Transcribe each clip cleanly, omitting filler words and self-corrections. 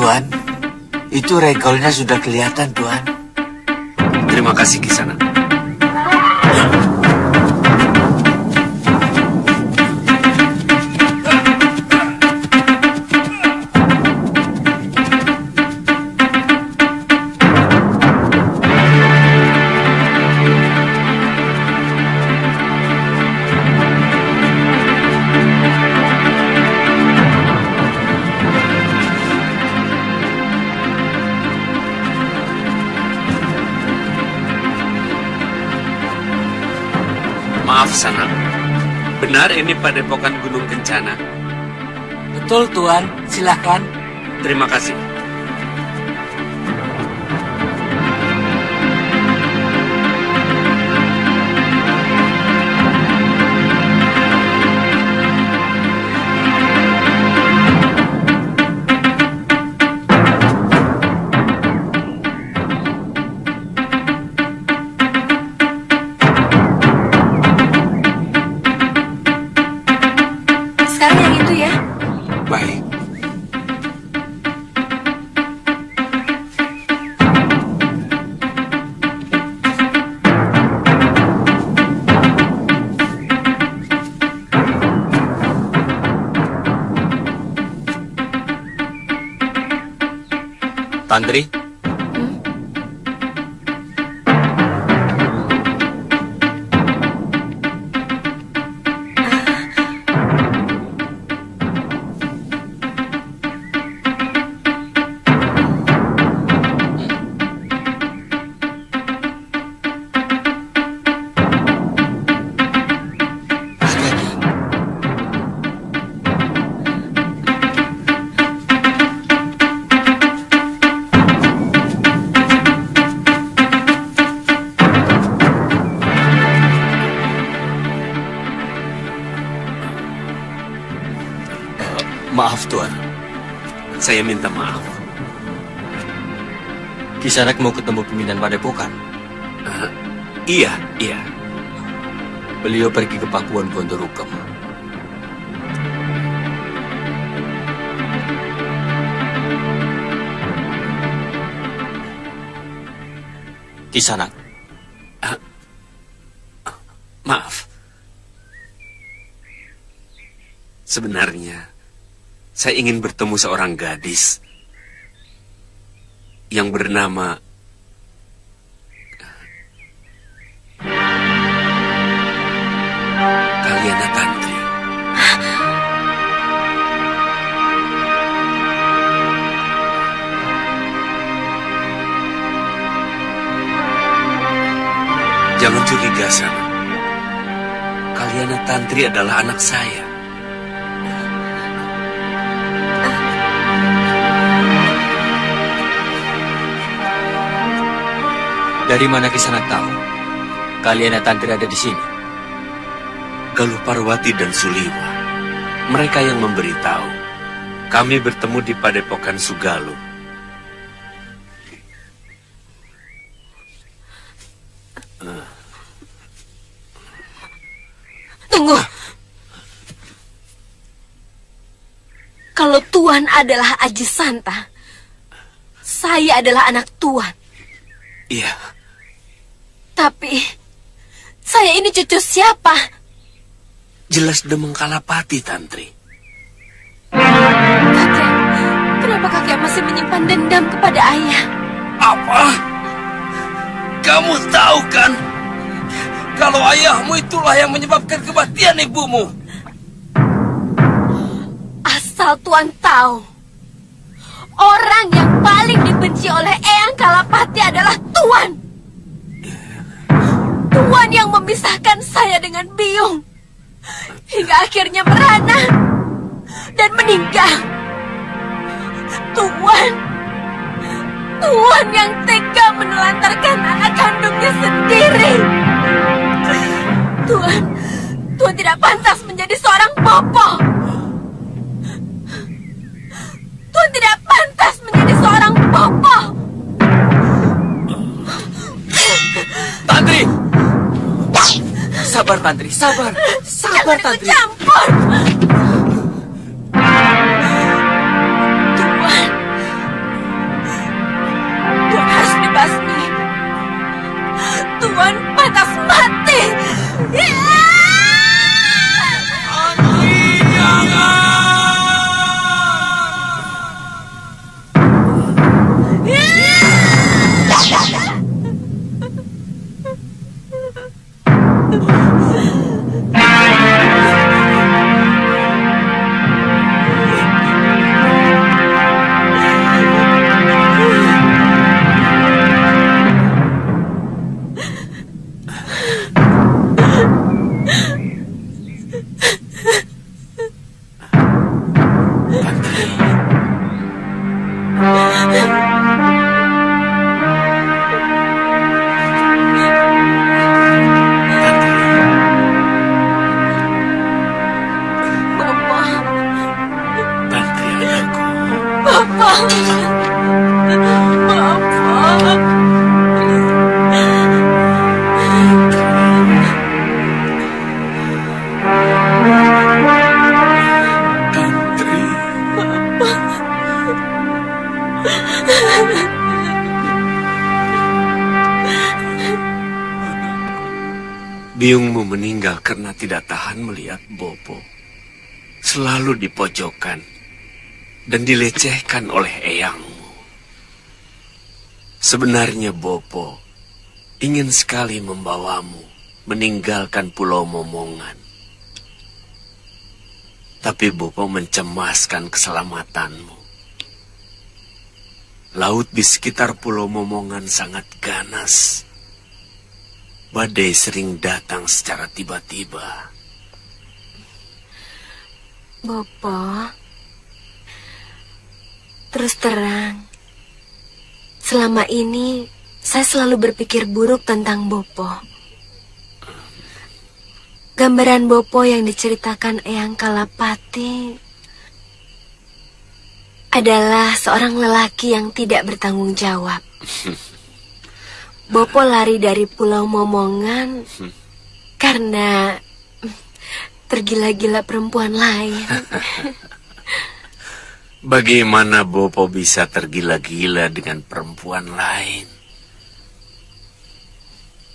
Tuan. Itu rekolnya sudah kelihatan, Tuan. Terima kasih, Kisanak. Maaf, Sanak. Benar ini Padepokan Gunung Kencana? Betul, Tuan. Silakan. Terima kasih. Sekarang yang itu ya. Baik. Tantri, Hati-hati. maaf Tuan. Saya minta maaf. Kisanak mau ketemu pimpinan Padepokan. Iya. Beliau pergi ke Pakuan Gondorukam. Kisanak, Maaf. Sebenarnya, saya ingin bertemu seorang gadis yang bernama Kaliana Tantri. Jangan curiga, Sana. Kaliana Tantri adalah anak saya. dari mana Kisanak tahu Kaliana Tantri ada di sini? Galuh Parwati dan Suliwa. Mereka yang memberitahu. Kami bertemu di Padepokan Sugaluh. Tunggu. Kalau Tuan adalah Aji Santa, saya adalah anak Tuan. Iya. Tapi, saya ini cucu siapa? Jelas Demeng Kalapati, Tantri. Kakek, kenapa kakek masih menyimpan dendam kepada ayah? Apa? Kamu tahu kan? Kalau ayahmu itulah yang menyebabkan kematian ibumu. Asal Tuan tahu, orang yang paling dibenci oleh Eyang Kalapati adalah Tuan. Tuan yang memisahkan saya dengan Biung. Hingga akhirnya merana dan meninggal. Tuan yang tega menelantarkan anak kandungnya sendiri. Tuan tidak pantas menjadi seorang bopo. Tuan tidak pantas menjadi seorang bopo. Tantri! Sabar, Tantri, sabar. Sabar, Jangan Tantri. ikut campur. Biungmu meninggal karena tidak tahan melihat Bopo selalu dipojokkan dan dilecehkan oleh eyangmu. Sebenarnya Bopo ingin sekali membawamu meninggalkan Pulau Momongan. Tapi Bopo mencemaskan keselamatanmu. Laut di sekitar Pulau Momongan sangat ganas. Badai sering datang secara tiba-tiba. Bopo, terus terang, selama ini saya selalu berpikir buruk tentang Bopo. Gambaran Bopo yang diceritakan Eyang Kalapati adalah seorang lelaki yang tidak bertanggung jawab. Bopo lari dari Pulau Momongan karena tergila-gila perempuan lain. Bagaimana Bopo bisa tergila-gila dengan perempuan lain?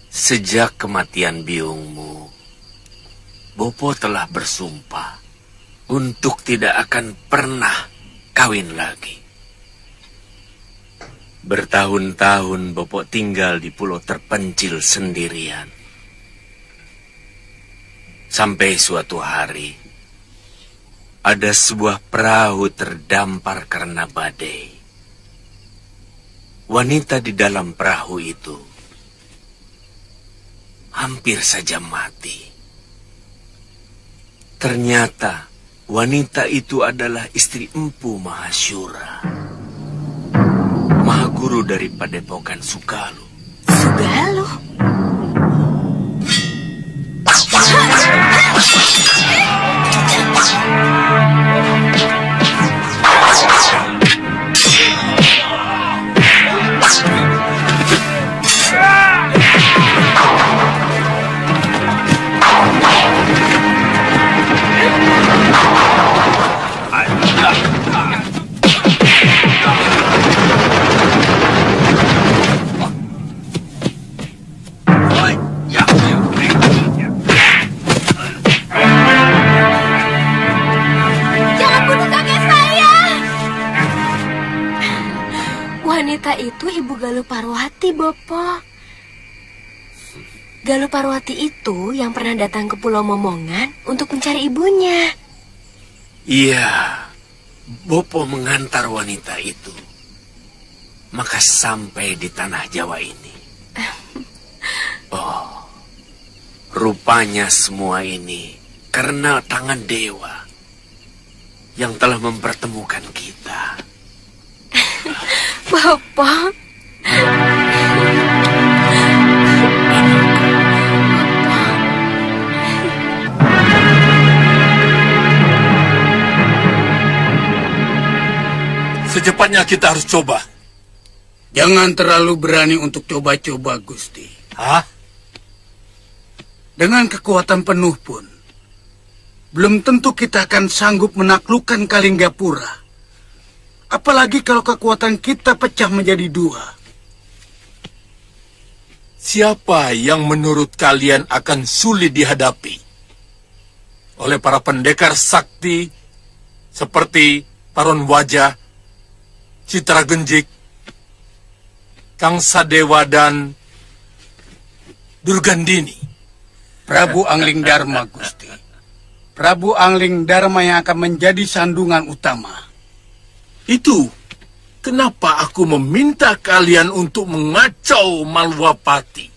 Sejak kematian biungmu, Bopo telah bersumpah untuk tidak akan pernah kawin lagi. Bertahun-tahun Bopo tinggal di pulau terpencil sendirian. Sampai suatu hari, ada sebuah perahu terdampar karena badai. Wanita di dalam perahu itu hampir saja mati. Ternyata wanita itu adalah istri Empu Mahasyura, Mahaguru dari Padepokan Sugalu. Sugalu? Wanita itu Ibu Galuh Parwati, Bopo. Galuh Parwati itu yang pernah datang ke Pulau Momongan untuk mencari ibunya. Iya, Bopo mengantar wanita itu. Maka sampai di tanah Jawa ini. Oh, rupanya semua ini karena tangan dewa yang telah mempertemukan kita. Bapak. Secepatnya kita harus coba. Jangan terlalu berani untuk coba-coba, Gusti. Hah? Dengan kekuatan penuh pun, belum tentu kita akan sanggup menaklukkan Kalinggapura. Apalagi kalau kekuatan kita pecah menjadi dua. Siapa yang menurut kalian akan sulit dihadapi oleh para pendekar sakti seperti Paron Wajah, Citra Genjik, Kang Sadewa, dan Durgandini? Prabu Angling Dharma, Gusti. Prabu Angling Dharma yang akan menjadi sandungan utama. Itu kenapa aku meminta kalian untuk mengacau Malwapati.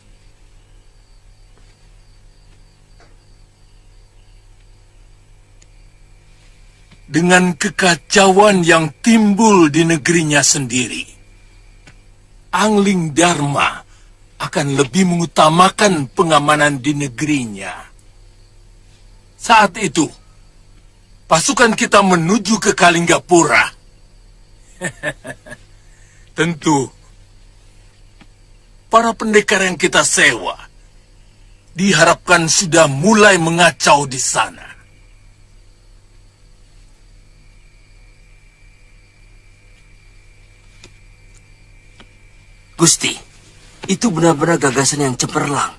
Dengan kekacauan yang timbul di negerinya sendiri, Angling Dharma akan lebih mengutamakan pengamanan di negerinya. Saat itu, pasukan kita menuju ke Kalinggapura. Tentu, para pendekar yang kita sewa diharapkan sudah mulai mengacau di sana. Gusti, itu benar-benar gagasan yang cemerlang.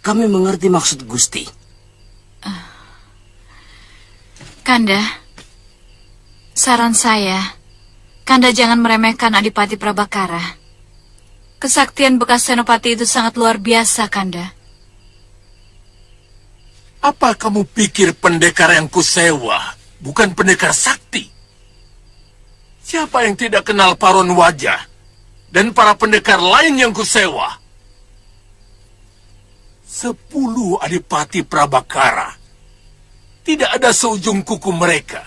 Kami mengerti maksud Gusti. Kanda, saran saya, Kanda jangan meremehkan Adipati Prabakara. Kesaktian bekas Senopati itu sangat luar biasa, Kanda. Apa kamu pikir pendekar yang kusewa bukan pendekar sakti? Siapa yang tidak kenal Paron Wajah dan para pendekar lain yang kusewa? 10 Adipati Prabakara. Tidak ada seujung kuku mereka.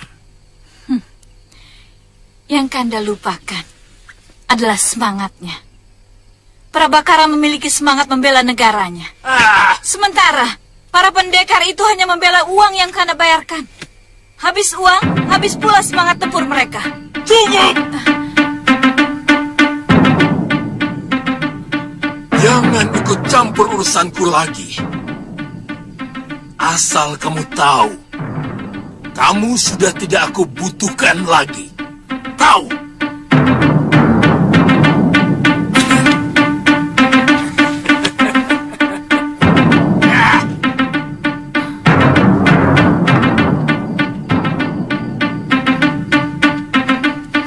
Yang Kanda lupakan adalah semangatnya. Prabakara memiliki semangat membela negaranya. Sementara para pendekar itu hanya membela uang yang Kanda bayarkan. Habis uang, habis pula semangat tempur mereka. Cukup! Jangan ikut campur urusanku lagi. Asal kamu tahu, kamu sudah tidak aku butuhkan lagi. Tahu?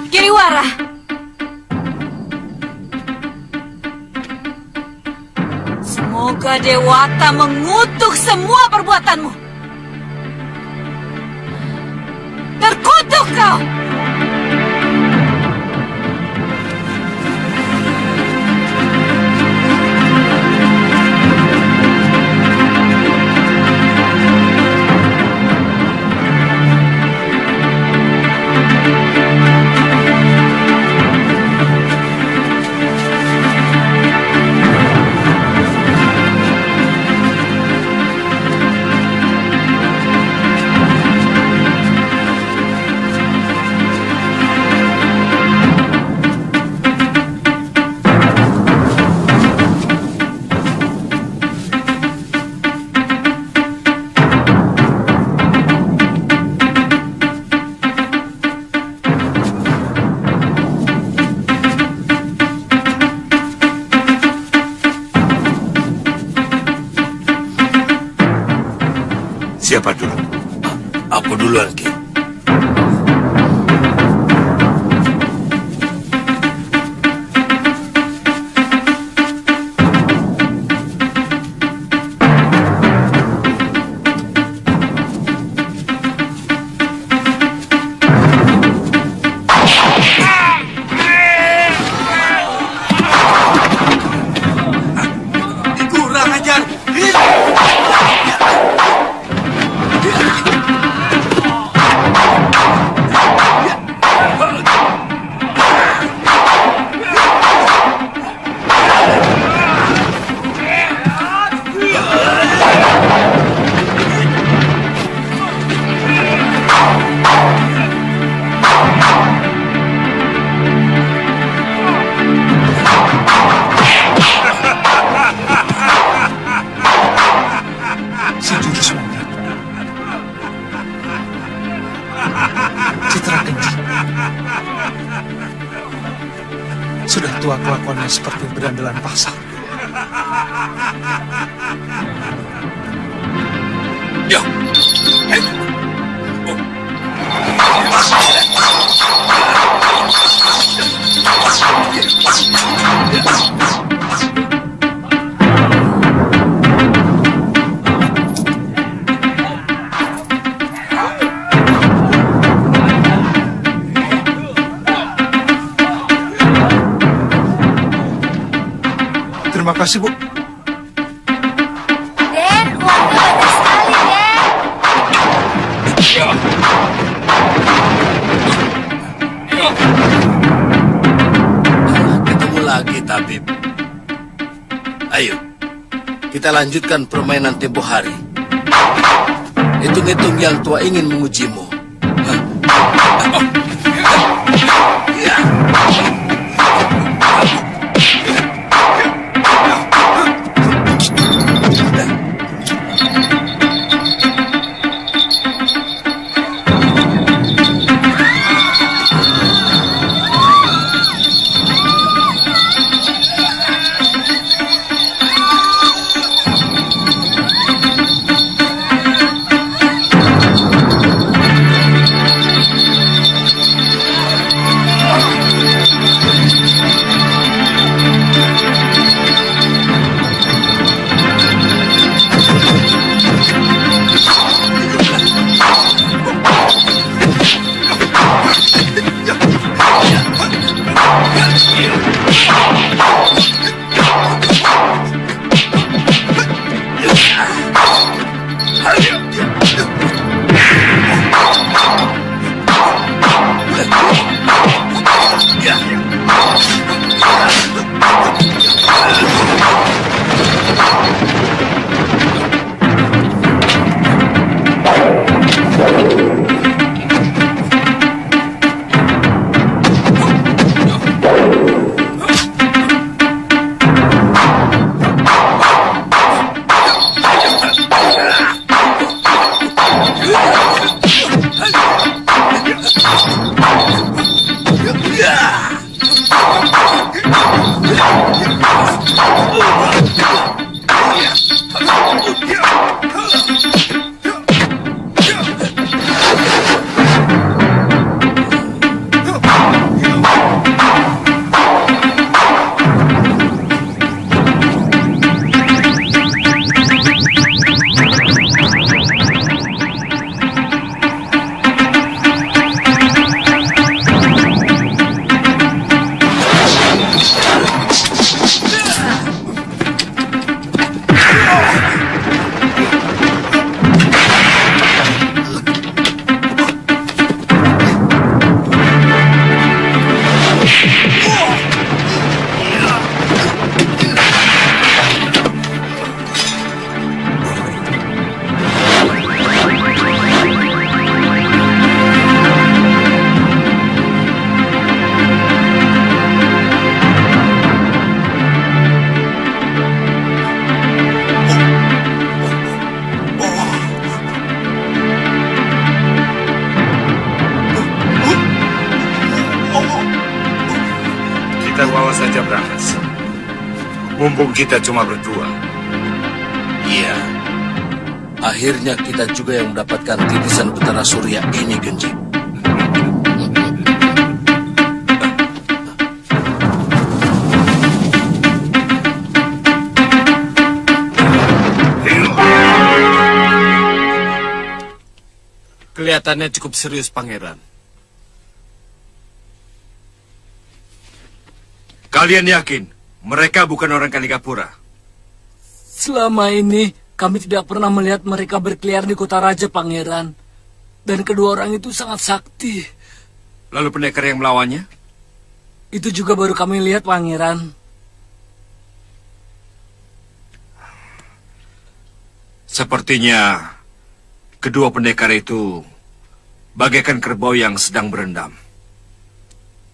Giriwara, semoga Dewata mengutuk semua perbuatanmu. Terkutuk kau! Siapa dulu? Aku duluan, Ki. Kurang ajar. Si jurus monyet. Citra Genji. Sudah tua kelakuannya seperti berandalan pasar. Ya. Terima kasih, Bu. Den, uangnya banyak sekali, Den. Ketemu lagi, Tabib. Ayo, kita lanjutkan permainan tempo hari. Hitung-hitung yang tua ingin mengujimu. Hah? Oh. Ya. kita bawa saja Brangas. Mumpung kita cuma berdua. Iya. Akhirnya kita juga yang mendapatkan titisan Betara Surya ini, Genji. Kelihatannya cukup serius, Pangeran. Kalian yakin mereka bukan orang Kalingapura? Selama ini kami tidak pernah melihat mereka berkeliaran di kota raja, Pangeran. Dan kedua orang itu sangat sakti. Lalu pendekar yang melawannya? Itu juga baru kami lihat, Pangeran. Sepertinya kedua pendekar itu bagaikan kerbau yang sedang berendam.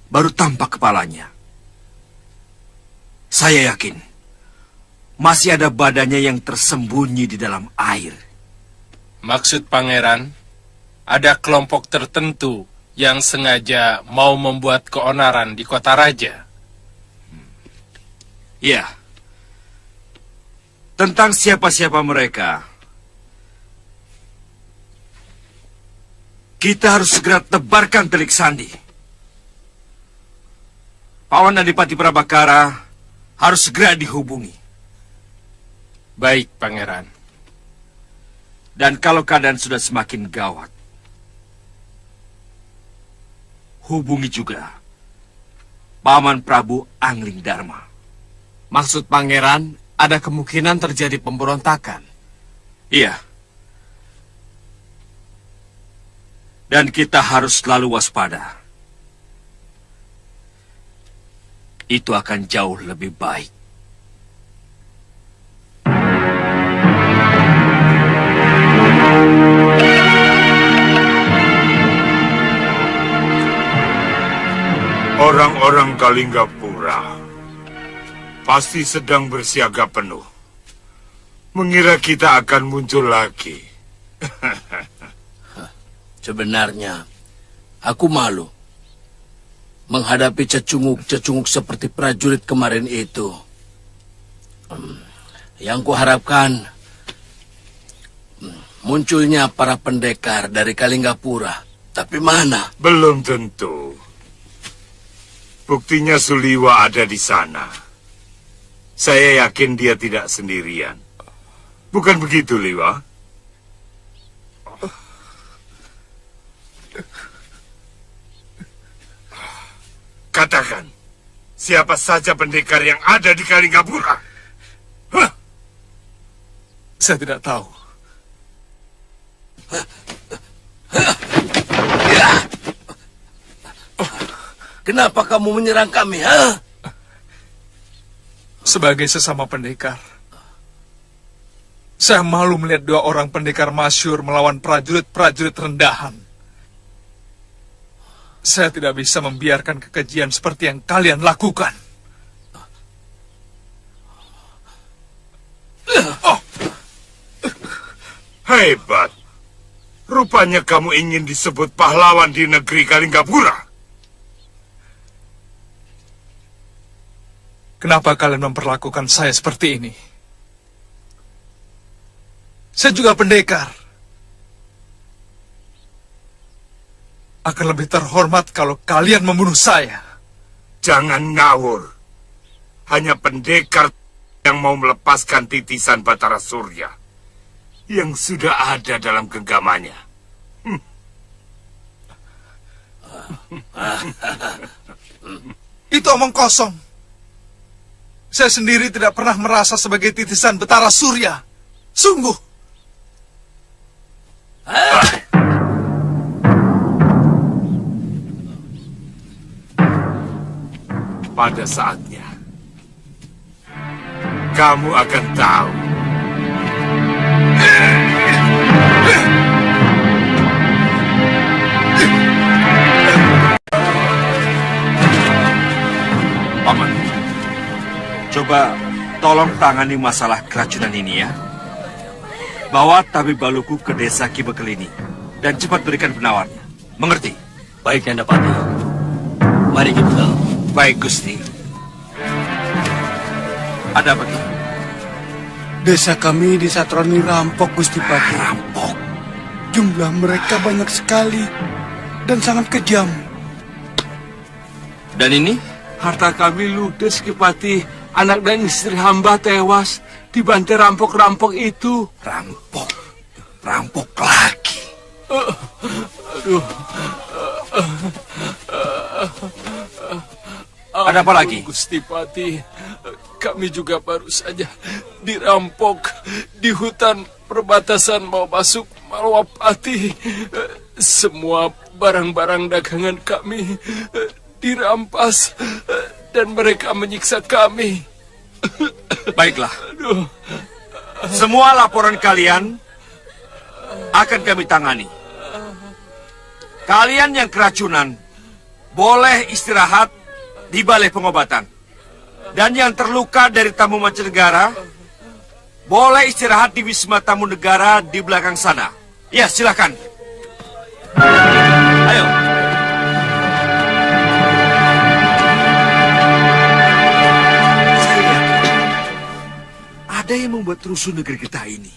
Baru tampak kepalanya. Saya yakin masih ada badannya yang tersembunyi di dalam air. Maksud Pangeran, ada kelompok tertentu yang sengaja mau membuat keonaran di kota raja. Ya. Tentang siapa-siapa mereka, kita harus segera tebarkan telik sandi. Pawan Adipati Prabakara harus segera dihubungi. Baik, Pangeran. Dan kalau keadaan sudah semakin gawat, hubungi juga Paman Prabu Angling Dharma. Maksud Pangeran, ada kemungkinan terjadi pemberontakan. Iya. Dan kita harus selalu waspada. Itu akan jauh lebih baik. Orang-orang Kalinggapura pasti sedang bersiaga penuh. Mengira kita akan muncul lagi. Sebenarnya, aku malu menghadapi cecunguk-cecunguk seperti prajurit kemarin itu. Yang kuharapkan munculnya para pendekar dari Kalinggapura. Tapi mana? Belum tentu. Buktinya Suliwa ada di sana. Saya yakin dia tidak sendirian. Bukan begitu, Liwa? Katakan, siapa saja pendekar yang ada di Kalinggapura? Hah? Saya tidak tahu. Kenapa kamu menyerang kami, ha? Sebagai sesama pendekar, saya malu melihat dua orang pendekar masyhur melawan prajurit-prajurit rendahan. Saya tidak bisa membiarkan kekejian seperti yang kalian lakukan. Hebat. Rupanya kamu ingin disebut pahlawan di negeri Kalinggapura. Kenapa kalian memperlakukan saya seperti ini? Saya juga pendekar. Akan lebih terhormat kalau kalian membunuh saya. Jangan ngawur. Hanya pendekar yang mau melepaskan titisan Batara Surya yang sudah ada dalam genggamannya. Itu omong kosong. Saya sendiri tidak pernah merasa sebagai titisan Betara Surya. Sungguh. Pada saatnya, kamu akan tahu. Paman, coba tolong tangani masalah keracunan ini ya. Bawa tabib Baluku ke desa Kibekel ini dan cepat berikan penawarnya. Mengerti? Baik, Nanda Pati. Mari kita. Baik, Gusti. Ada apa, Ki? Desa kami disatroni rampok, Gusti Pati. Rampok? Jumlah mereka banyak sekali dan sangat kejam. Dan ini? Harta kami ludes, Ki Pati. Anak dan istri hamba tewas dibantai rampok-rampok itu. Rampok? Rampok lagi? Aduh. Ada apa lagi? Gusti Pati, kami juga baru saja dirampok di hutan perbatasan mau masuk Malwapati. Semua barang-barang dagangan kami dirampas dan mereka menyiksa kami. Baiklah. Semua laporan kalian akan kami tangani. Kalian yang keracunan boleh istirahat di balai pengobatan. Dan yang terluka dari tamu mancanegara boleh istirahat di Wisma Tamu Negara di belakang sana. Ya, silakan. Ayo. Saya yakin ada yang membuat rusuh negeri kita ini.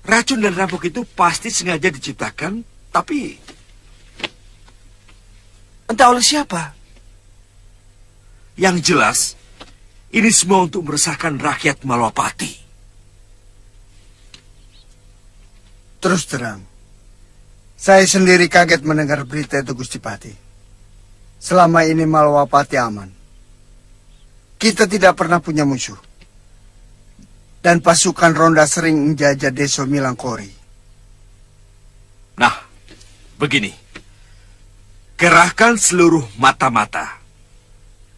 Racun dan rampok itu pasti sengaja diciptakan, tapi entah oleh siapa. Yang jelas, ini semua untuk meresahkan rakyat Malwapati. Terus terang, saya sendiri kaget mendengar berita itu, Gusti Pati. Selama ini Malwapati aman. Kita tidak pernah punya musuh. Dan pasukan ronda sering menjajah Desa Milangkori. Nah, begini. Kerahkan seluruh mata-mata.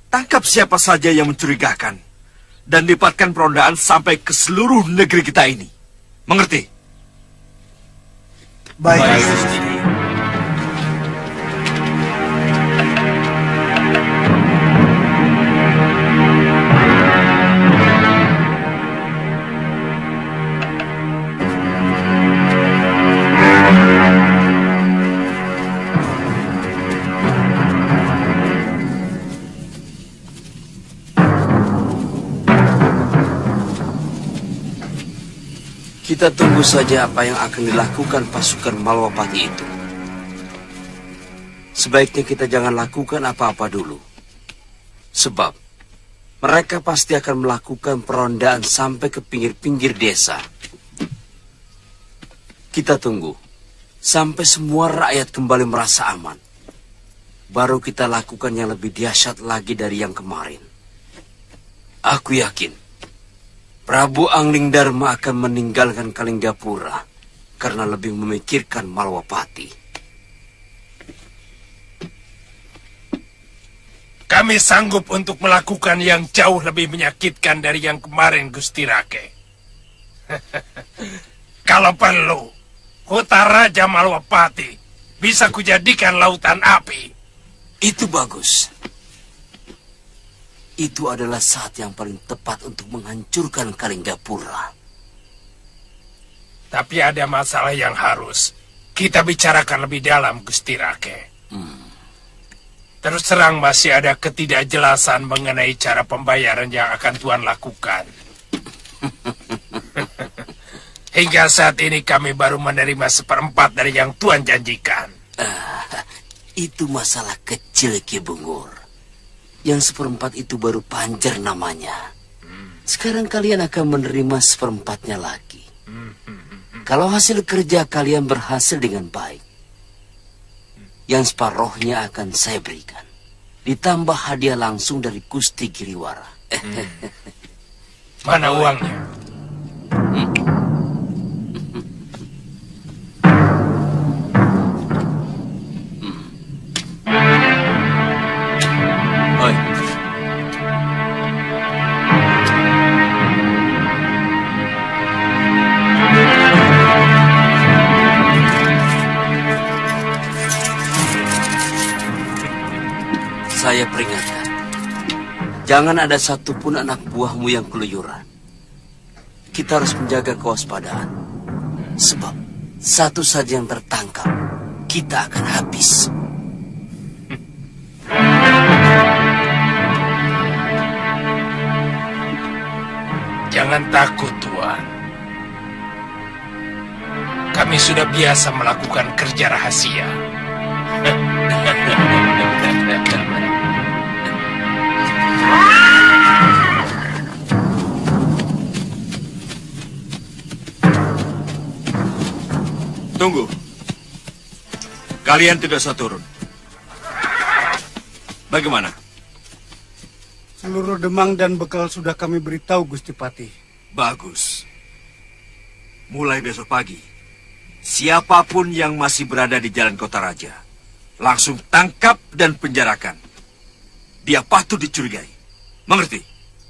Tangkap siapa saja yang mencurigakan. Dan lipatkan perondaan sampai ke seluruh negeri kita ini. Mengerti? Baik. Kita tunggu saja apa yang akan dilakukan pasukan Malwapati itu. Sebaiknya kita jangan lakukan apa-apa dulu. Sebab mereka pasti akan melakukan perondaan sampai ke pinggir-pinggir desa. Kita tunggu sampai semua rakyat kembali merasa aman. Baru kita lakukan yang lebih dahsyat lagi dari yang kemarin. Aku yakin Prabu Angling Dharma akan meninggalkan Kalinggapura karena lebih memikirkan Malwapati. Kami sanggup untuk melakukan yang jauh lebih menyakitkan dari yang kemarin, Gusti Rake. Kalau perlu, kota Raja Malwapati bisa kujadikan lautan api. Itu bagus. Itu adalah saat yang paling tepat untuk menghancurkan Kalinggapura. Tapi ada masalah yang harus kita bicarakan lebih dalam, Gusti Rake. Terus terang masih ada ketidakjelasan mengenai cara pembayaran yang akan Tuan lakukan. Hingga saat ini kami baru menerima 1/4 dari yang Tuan janjikan. Itu masalah kecil, Ki Bungur. Yang 1/4 itu baru panjar namanya. Sekarang kalian akan menerima 1/4-nya lagi. Kalau hasil kerja kalian berhasil dengan baik, yang separohnya akan saya berikan. Ditambah hadiah langsung dari Gusti Giriwara. Mana uangnya? Saya peringatkan, jangan ada satupun anak buahmu yang keluyuran. Kita harus menjaga kewaspadaan. Sebab satu saja yang tertangkap, kita akan habis. Jangan takut, Tuan. Kami sudah biasa melakukan kerja rahasia. Tunggu. Kalian tidak usah turun. Bagaimana? Seluruh demang dan bekal sudah kami beritahu, Gusti Patih. Bagus. Mulai besok pagi, siapapun yang masih berada di Jalan Kota Raja, langsung tangkap dan penjarakan. Dia patut dicurigai. Mengerti?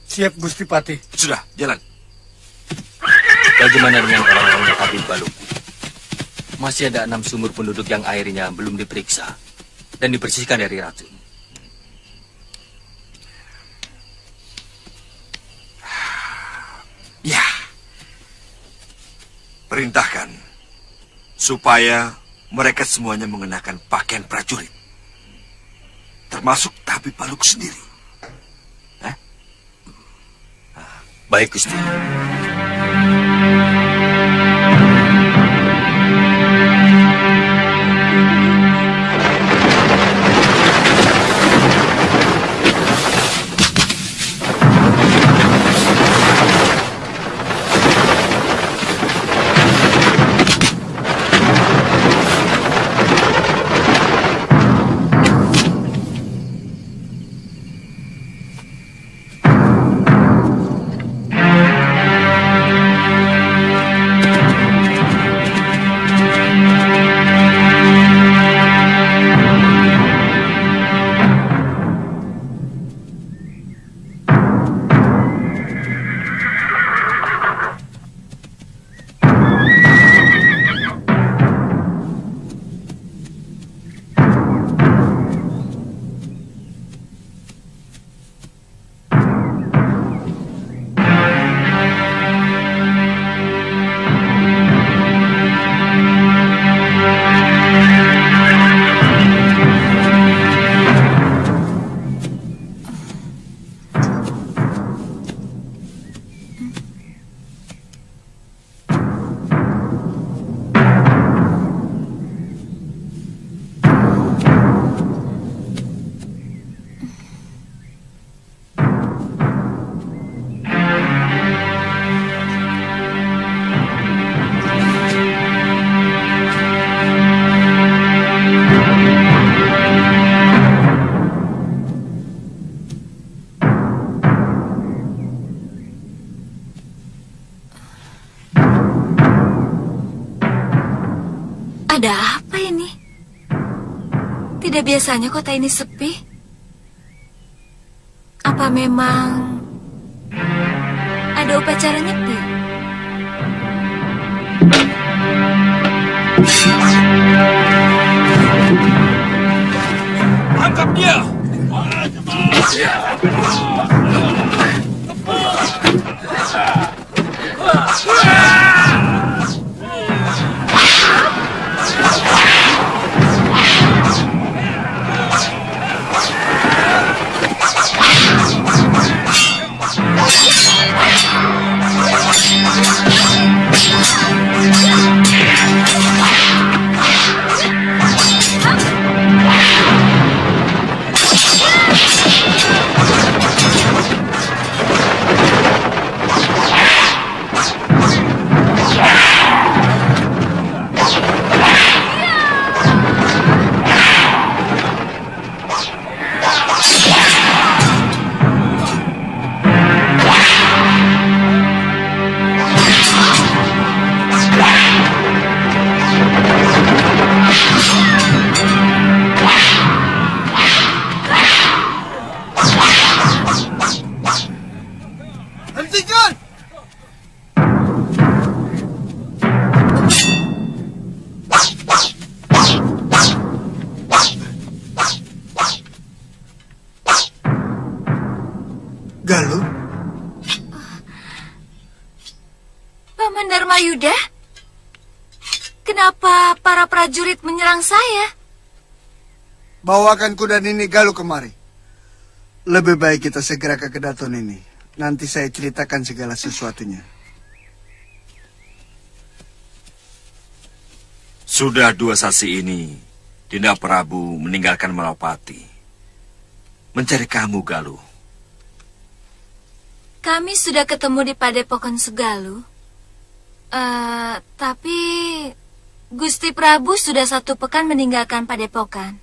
Siap, Gusti Patih. Sudah, jalan. Bagaimana dengan orang-orangnya Habib Baluk? Masih ada 6 sumur penduduk yang airnya belum diperiksa dan dibersihkan dari racun. Ya. Perintahkan supaya mereka semuanya mengenakan pakaian prajurit. Termasuk Habib Baluk sendiri. Baik, Gusti. Ada apa ini? Tidak biasanya kota ini sepi. Apa memang ada upacara nyepi? Tangkap dia! Hentikan! Galuh? Paman Dharmayuda? Kenapa para prajurit menyerang saya? Bawakan kuda Nini Galuh kemari. Lebih baik kita segera ke Kedaton ini. Nanti saya ceritakan segala sesuatunya. Sudah 2 sasi ini, Dinda Prabu meninggalkan Malapati. Mencari kamu, Galuh. Kami sudah ketemu di Padepokan Segaluh. Tapi Gusti Prabu sudah 1 pekan meninggalkan Padepokan.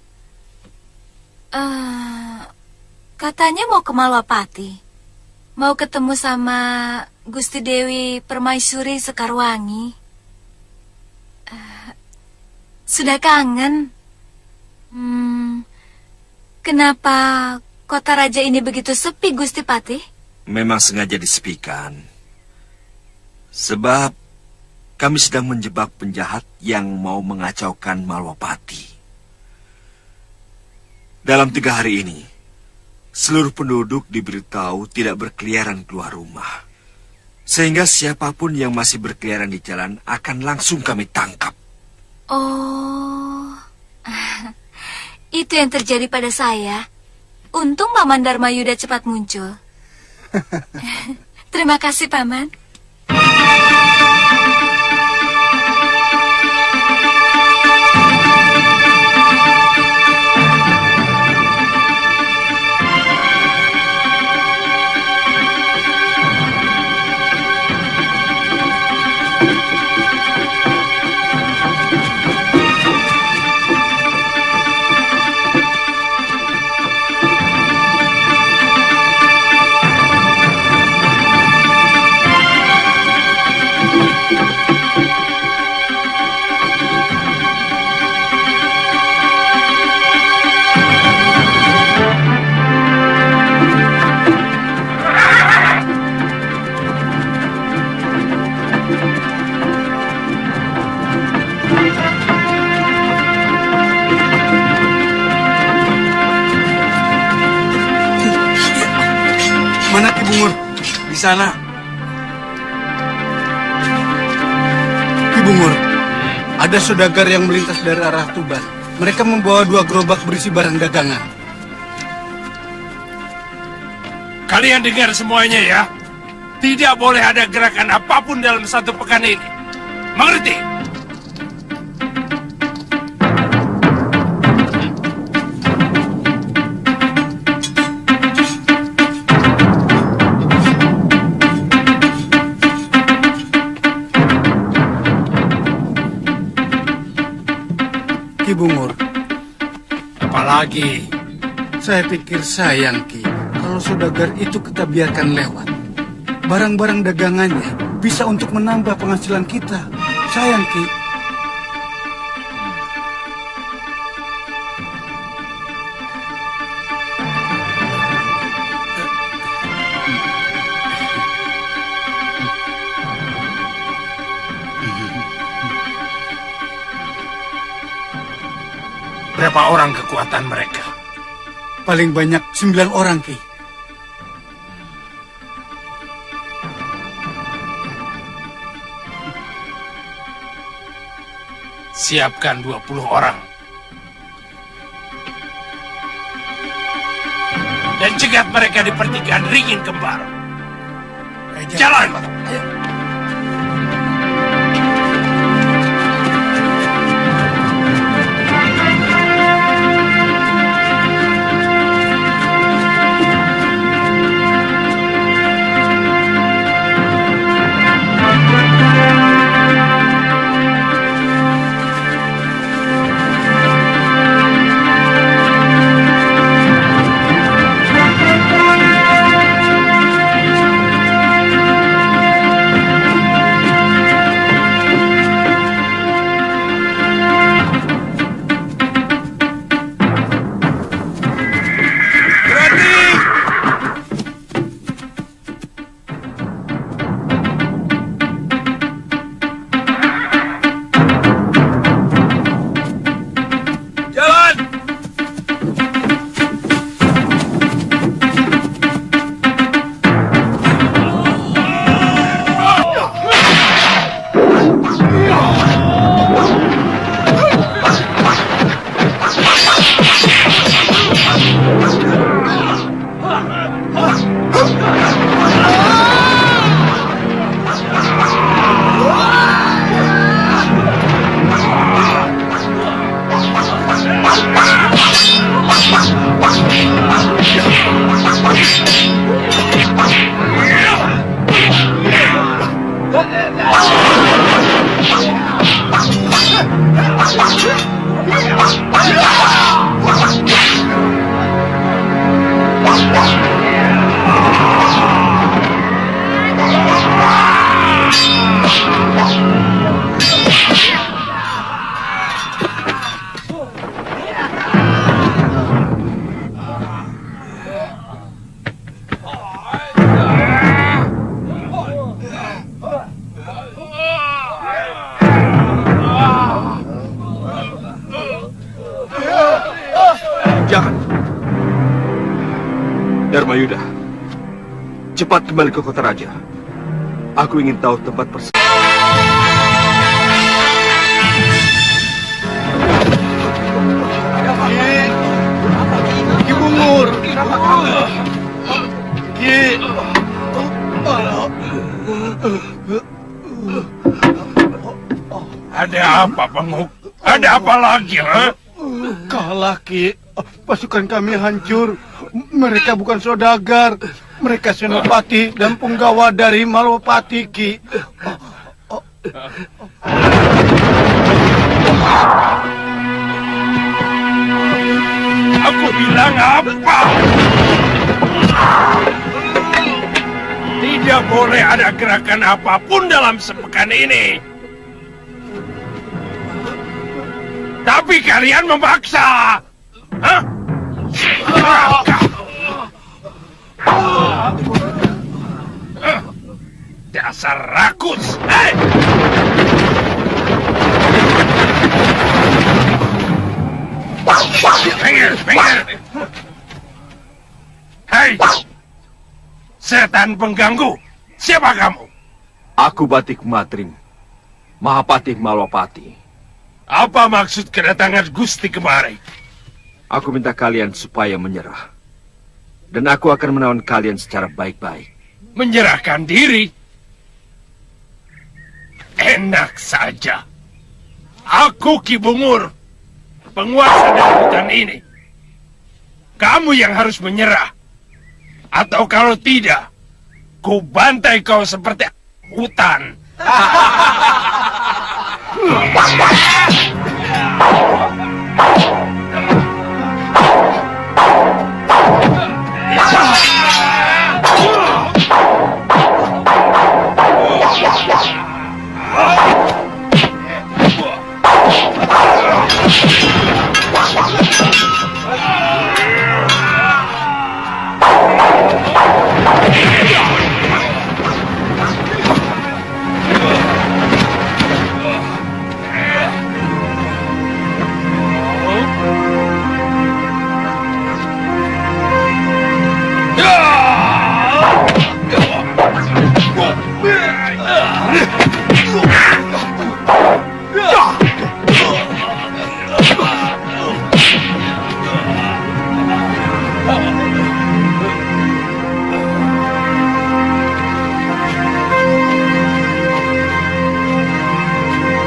Katanya mau ke Malwapati. Mau ketemu sama Gusti Dewi Permaisuri Sekarwangi. Sudah kangen. Kenapa kota raja ini begitu sepi, Gusti Patih? Memang sengaja disepikan. Sebab kami sedang menjebak penjahat yang mau mengacaukan Malwapati. Dalam 3 hari ini, seluruh penduduk diberitahu tidak berkeliaran keluar rumah. Sehingga siapapun yang masih berkeliaran di jalan akan langsung kami tangkap. Oh, itu yang terjadi pada saya. Untung Paman Dharma Yuda cepat muncul. Terima kasih, Paman. Mana Ki Bungur? Di sana. Ki Bungur, ada saudagar yang melintas dari arah Tuban. Mereka membawa 2 gerobak berisi barang dagangan. Kalian dengar semuanya ya. Tidak boleh ada gerakan apapun dalam 1 pekan ini. Mengerti? Ki Bungur. Apalagi? Saya pikir sayang, Ki. Kalau saudagar itu kita biarkan lewat. Barang-barang dagangannya bisa untuk menambah penghasilan kita. Sayang, Ki. Berapa orang kekuatan mereka? Paling banyak 9 orang, Ki. Siapkan 20 orang. Dan cegat mereka di pertigaan Ringin Kembar. Jalan! Ayo. Ah! Dharmayuda, cepat kembali ke kota raja. Aku ingin tahu tempat persis. Ki Bungur. Ki. Ada apa, Penguk? Ada apa lagi, ha? Kalah, Ki. Pasukan kami hancur. Mereka bukan saudagar. Mereka senopati dan punggawa dari Malwapati, Ki. Aku bilang apa? Tidak boleh ada gerakan apapun dalam sepekan ini. Tapi kalian memaksa. Hah? Dasar rakus. Hei! Minggir. Hei! Setan pengganggu. Siapa kamu? Aku Batik Matring, Mahapati Malwapati. Apa maksud kedatangan Gusti kemari? Aku minta kalian supaya menyerah. Dan aku akan menawan kalian secara baik-baik. Menyerahkan diri? Enak saja. Aku Ki Bungur, penguasa dari hutan ini. Kamu yang harus menyerah. Atau kalau tidak, ku bantai kau seperti hutan.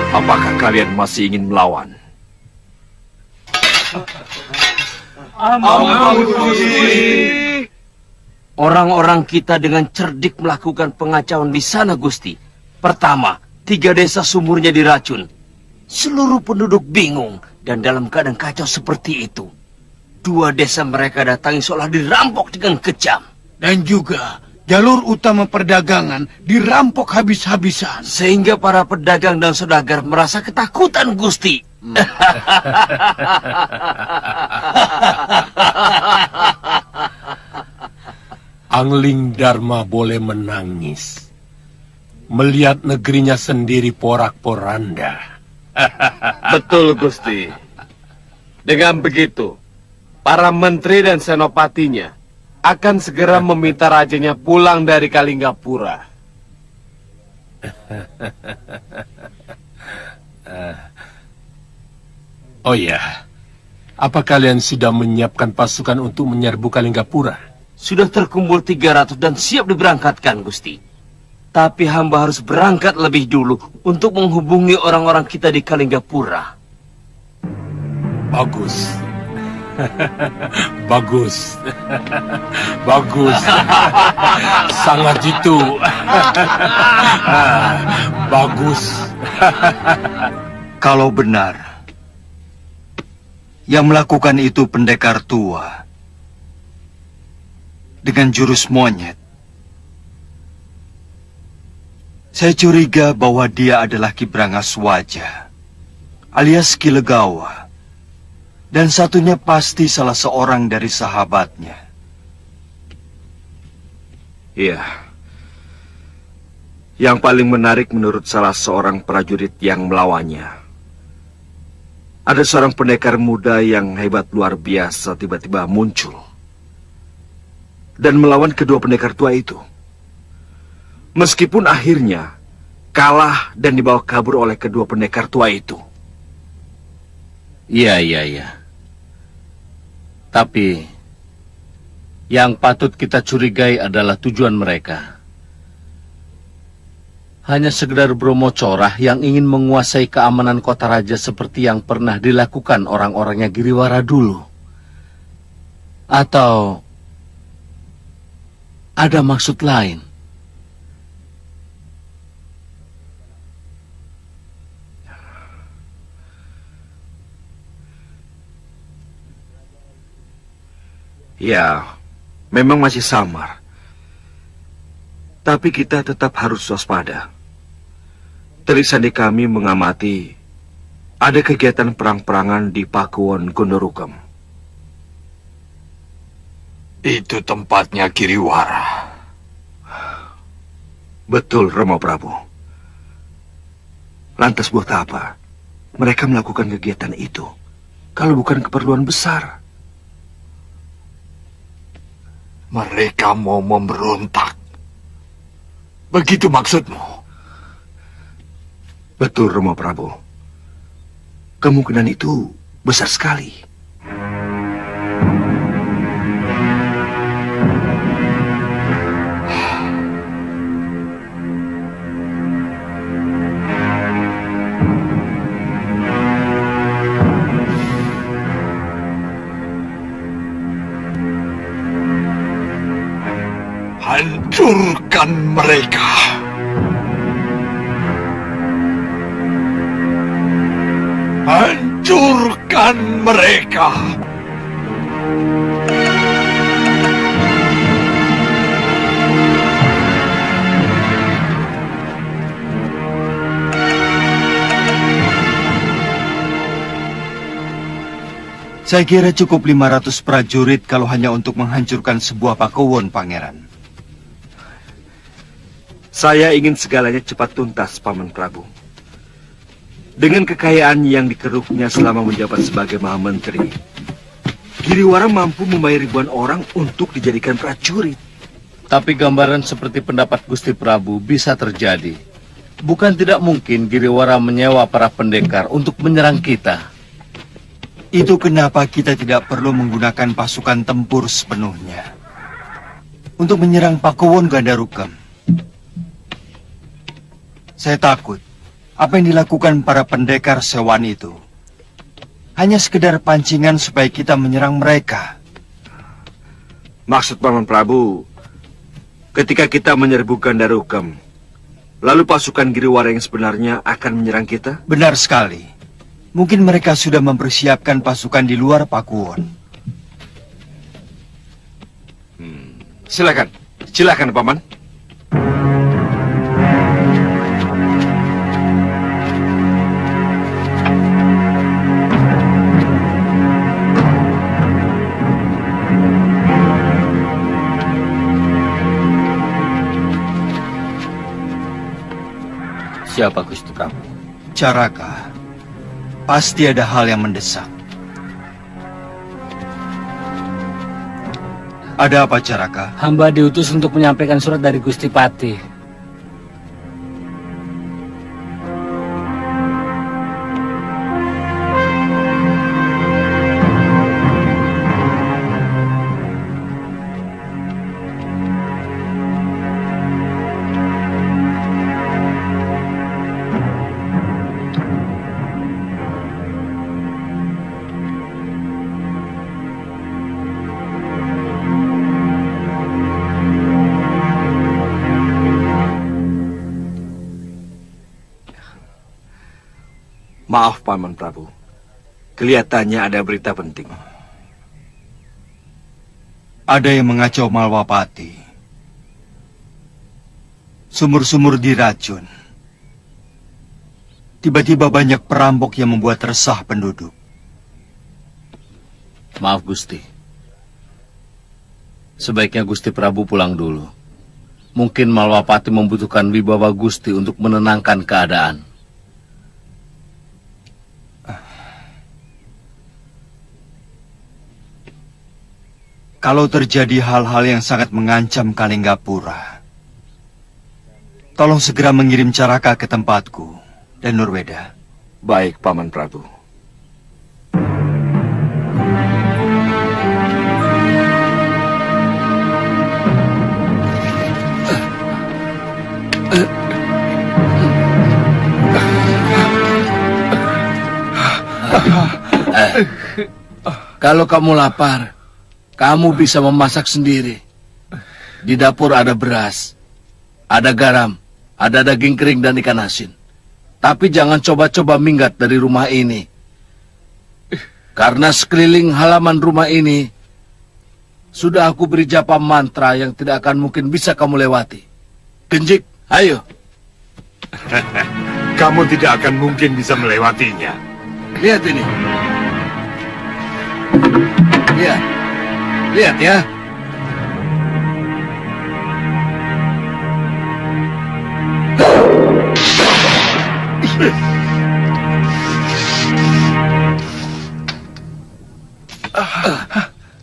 Apakah kalian masih ingin melawan? Orang-orang kita dengan cerdik melakukan pengacauan di sana, Gusti. Pertama, 3 desa sumurnya diracun. Seluruh penduduk bingung dan dalam keadaan kacau seperti itu. 2 desa mereka datangi seolah dirampok dengan kejam. Dan juga jalur utama perdagangan dirampok habis-habisan. Sehingga para pedagang dan saudagar merasa ketakutan, Gusti. Angling Dharma boleh menangis melihat negerinya sendiri porak-poranda. Betul, Gusti. Dengan begitu, para menteri dan senopatinya akan segera meminta rajanya pulang dari Kalinggapura. Oh ya, apa kalian sudah menyiapkan pasukan untuk menyerbu Kalinggapura? Sudah terkumpul 300 dan siap diberangkatkan, Gusti. Tapi hamba harus berangkat lebih dulu untuk menghubungi orang-orang kita di Kalinggapura. Bagus. Bagus. Bagus. Sangat jitu. Bagus. Kalau benar yang melakukan itu pendekar tua dengan jurus monyet, saya curiga bahwa dia adalah Ki Brangaswaja alias Ki Legawa, dan satunya pasti salah seorang dari sahabatnya. Iya. Yang paling menarik menurut salah seorang prajurit yang melawannya, ada seorang pendekar muda yang hebat luar biasa tiba-tiba muncul. dan melawan kedua pendekar tua itu. Meskipun akhirnya kalah dan dibawa kabur oleh kedua pendekar tua itu. Iya. Tapi yang patut kita curigai adalah tujuan mereka. Hanya sekedar Bromo Corah yang ingin menguasai keamanan kota raja seperti yang pernah dilakukan orang-orangnya Giriwara dulu. Atau ada maksud lain? Ya, memang masih samar. Tapi kita tetap harus waspada. Telik sandi kami mengamati ada kegiatan perang-perangan di Pakuwon Gondorukam. Itu tempatnya Giriwara. Betul, Rama Prabu. Lantas buat apa mereka melakukan kegiatan itu kalau bukan keperluan besar? Mereka mau memberontak. Begitu maksudmu? Betul, Rama Prabu. Kemungkinan itu besar sekali. Hancurkan mereka. Hancurkan mereka. Saya kira cukup 500 prajurit kalau hanya untuk menghancurkan sebuah Pakuwon, Pangeran. Saya ingin segalanya cepat tuntas, Paman Prabu. Dengan kekayaan yang dikeruknya selama menjabat sebagai Mahamenteri, Giriwara mampu membayar ribuan orang untuk dijadikan prajurit. Tapi gambaran seperti pendapat Gusti Prabu bisa terjadi. Bukan tidak mungkin Giriwara menyewa para pendekar untuk menyerang kita. Itu kenapa kita tidak perlu menggunakan pasukan tempur sepenuhnya untuk menyerang Pakuwon Gandarukam. Saya takut apa yang dilakukan para pendekar sewaan itu hanya sekedar pancingan supaya kita menyerang mereka. Maksud Paman Prabu, ketika kita menyerbu Gandarukam, lalu pasukan Giriwara yang sebenarnya akan menyerang kita? Benar sekali. Mungkin mereka sudah mempersiapkan pasukan di luar Pakuwon. Silakan Paman. Siapa Gusti Prabu? Caraka, pasti ada hal yang mendesak. Ada apa, Caraka? Hamba diutus untuk menyampaikan surat dari Gusti Patih. Maaf, Paman Prabu. Kelihatannya ada berita penting. Ada yang mengacau Malwapati. Sumur-sumur diracun. Tiba-tiba banyak perampok yang membuat resah penduduk. Maaf, Gusti. Sebaiknya Gusti Prabu pulang dulu. Mungkin Malwapati membutuhkan wibawa Gusti untuk menenangkan keadaan. kalau terjadi hal-hal yang sangat mengancam Kalinggapura, tolong segera mengirim Caraka ke tempatku dan Nurweda. Baik, Paman Prabu. Kalau kamu lapar, kamu bisa memasak sendiri. Di dapur ada beras, ada garam, ada daging kering dan ikan asin. Tapi jangan coba-coba minggat dari rumah ini. Karena sekeliling halaman rumah ini sudah aku beri japa mantra yang tidak akan mungkin bisa kamu lewati. Genjik, ayo. Kamu tidak akan mungkin bisa melewatinya. Lihat ini. Lihat. Lihat ya.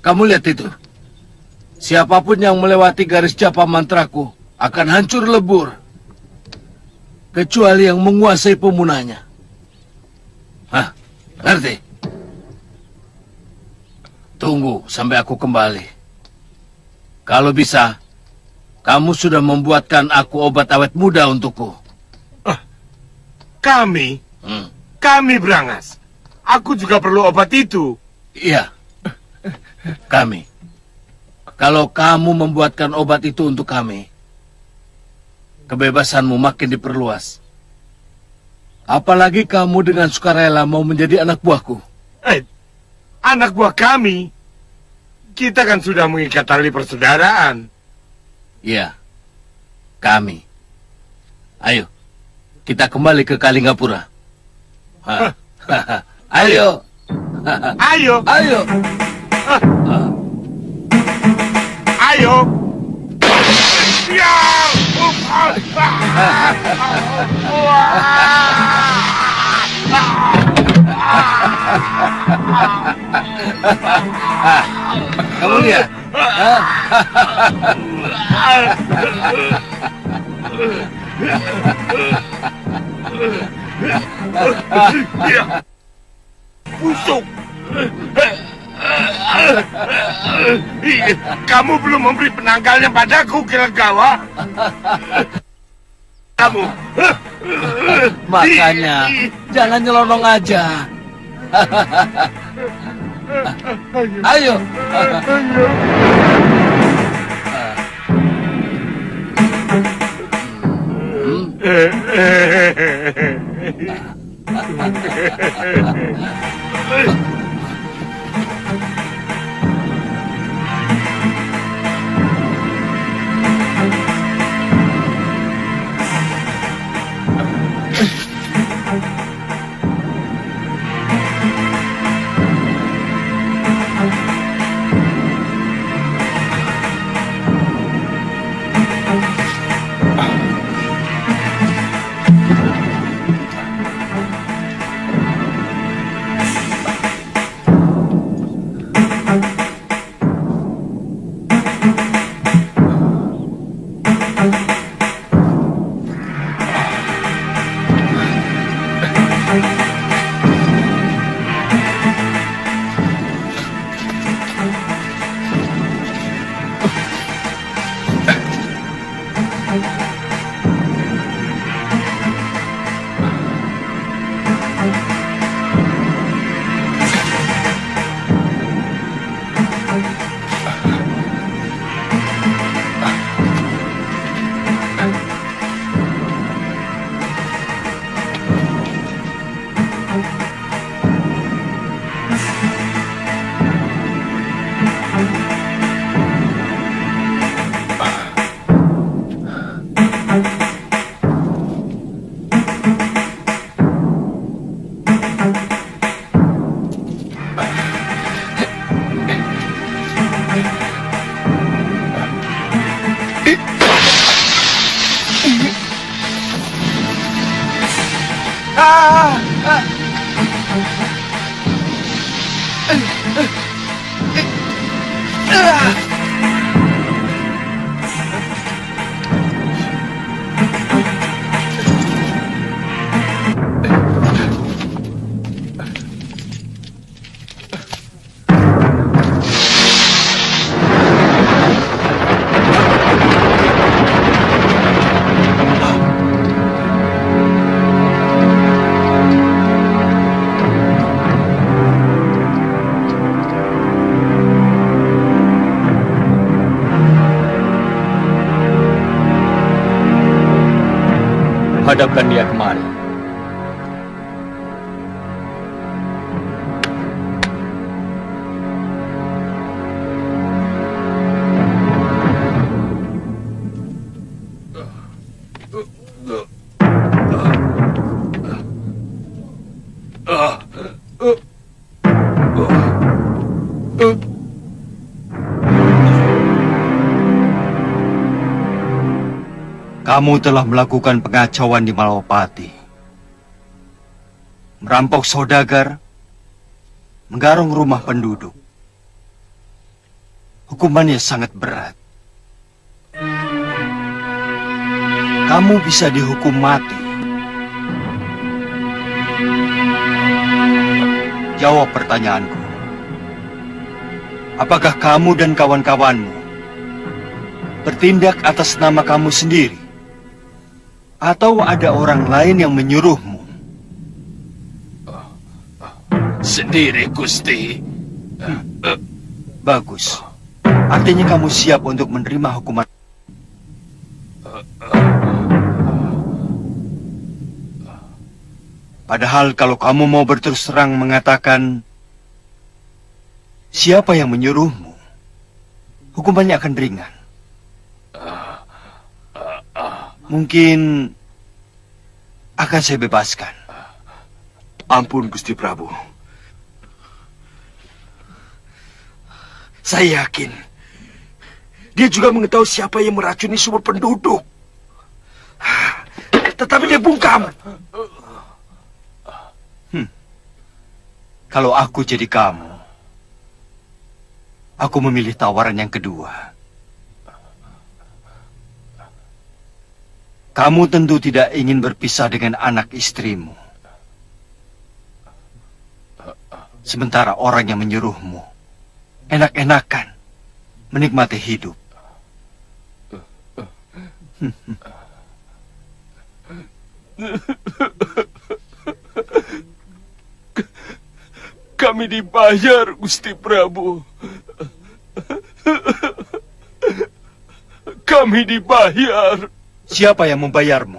Kamu lihat itu. Siapapun yang melewati garis japa mantraku akan hancur lebur. Kecuali yang menguasai pemunanya. Hah, ngerti? Tunggu sampai aku kembali. Kalau bisa, kamu sudah membuatkan aku obat awet muda untukku. Kami? Kami, Brangas. Aku juga perlu obat itu. Iya, kami. Kalau kamu membuatkan obat itu untuk kami, kebebasanmu makin diperluas. Apalagi kamu dengan sukarela mau menjadi anak buahku. Anak buah kami? Kita kan sudah mengikat tali persaudaraan. Iya, kami. Ayo, kita kembali ke Kalinggapura. Ayo. Ayo. Ayo. Ayo. Ya. Kamu lihat? Busuk. Kamu belum memberi penanggalnya padaku, Kilegawa. Kamu. Makanya, jangan nyelonong aja. Ayo. Hadapkan dia kemari. Kamu telah melakukan pengacauan di Malawapati, merampok saudagar, menggarong rumah penduduk. Hukumannya sangat berat. Kamu bisa dihukum mati. Jawab pertanyaanku. Apakah kamu dan kawan-kawanmu bertindak atas nama kamu sendiri? Atau ada orang lain yang menyuruhmu? Sendiri, Gusti. Bagus. Artinya kamu siap untuk menerima hukuman. Padahal kalau kamu mau berterus terang mengatakan siapa yang menyuruhmu, hukumannya akan ringan. Mungkin akan saya bebaskan. Ampun, Gusti Prabu. Saya yakin dia juga mengetahui siapa yang meracuni semua penduduk. Tetapi dia bungkam. Kalau aku jadi kamu, aku memilih tawaran yang kedua. Kamu tentu tidak ingin berpisah dengan anak istrimu. Sementara orang yang menyuruhmu enak-enakan menikmati hidup. Kami dibayar, Gusti Prabu. Kami dibayar. Siapa yang membayarmu?